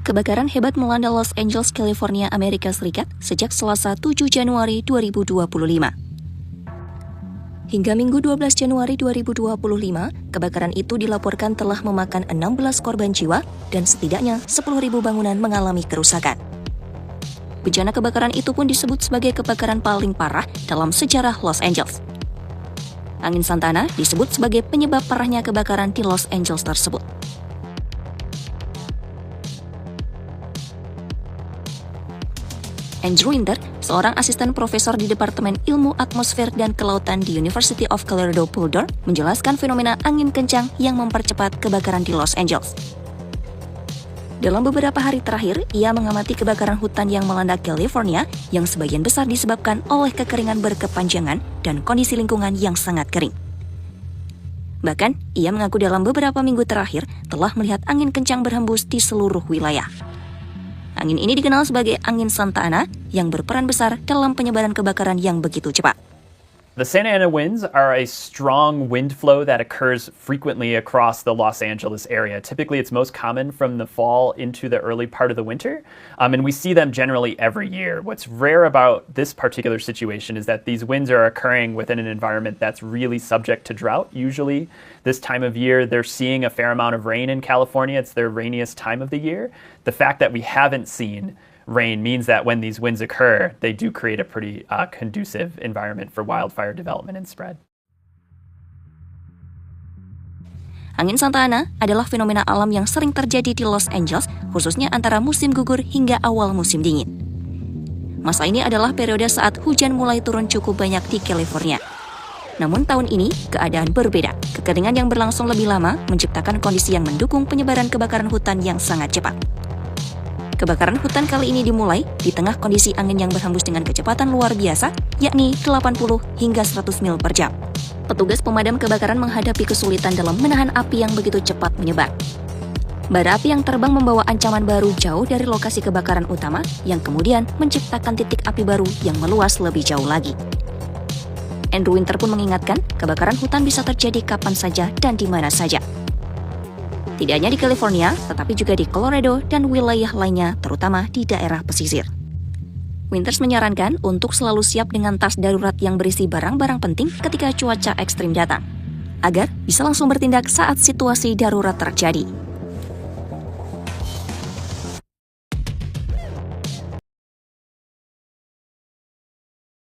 Kebakaran hebat melanda Los Angeles, California, Amerika Serikat sejak Selasa 7 Januari 2025. Hingga Minggu 12 Januari 2025, kebakaran itu dilaporkan telah memakan 16 korban jiwa dan setidaknya 10.000 bangunan mengalami kerusakan. Bencana kebakaran itu pun disebut sebagai kebakaran paling parah dalam sejarah Los Angeles. Angin Santana disebut sebagai penyebab parahnya kebakaran di Los Angeles tersebut. Andrew Winter, seorang asisten profesor di Departemen Ilmu Atmosfer dan Kelautan di University of Colorado Boulder, menjelaskan fenomena angin kencang yang mempercepat kebakaran di Los Angeles. Dalam beberapa hari terakhir, ia mengamati kebakaran hutan yang melanda California yang sebagian besar disebabkan oleh kekeringan berkepanjangan dan kondisi lingkungan yang sangat kering. Bahkan, ia mengaku dalam beberapa minggu terakhir telah melihat angin kencang berhembus di seluruh wilayah. Angin ini dikenal sebagai angin Santa Ana yang berperan besar dalam penyebaran kebakaran yang begitu cepat. The Santa Ana winds are a strong wind flow that occurs frequently across the Los Angeles area. Typically, it's most common from the fall into the early part of the winter, and we see them generally every year. What's rare about this particular situation is that these winds are occurring within an environment that's really subject to drought. Usually, this time of year, they're seeing a fair amount of rain in California. It's their rainiest time of the year. The fact that we haven't seen rain means that when these winds occur, they do create a pretty conducive environment for wildfire development and spread. Angin Santa Ana adalah fenomena alam yang sering terjadi di Los Angeles, khususnya antara musim gugur hingga awal musim dingin. Masa ini adalah periode saat hujan mulai turun cukup banyak di California. Namun tahun ini, keadaan berbeda. Kekeringan yang berlangsung lebih lama menciptakan kondisi yang mendukung penyebaran kebakaran hutan yang sangat cepat. Kebakaran hutan kali ini dimulai di tengah kondisi angin yang berhembus dengan kecepatan luar biasa, yakni 80 hingga 100 mil per jam. Petugas pemadam kebakaran menghadapi kesulitan dalam menahan api yang begitu cepat menyebar. Bara api yang terbang membawa ancaman baru jauh dari lokasi kebakaran utama, yang kemudian menciptakan titik api baru yang meluas lebih jauh lagi. Andrew Winter pun mengingatkan, kebakaran hutan bisa terjadi kapan saja dan di mana saja. Tidak hanya di California, tetapi juga di Colorado dan wilayah lainnya, terutama di daerah pesisir. Winters menyarankan untuk selalu siap dengan tas darurat yang berisi barang-barang penting ketika cuaca ekstrim datang, agar bisa langsung bertindak saat situasi darurat terjadi.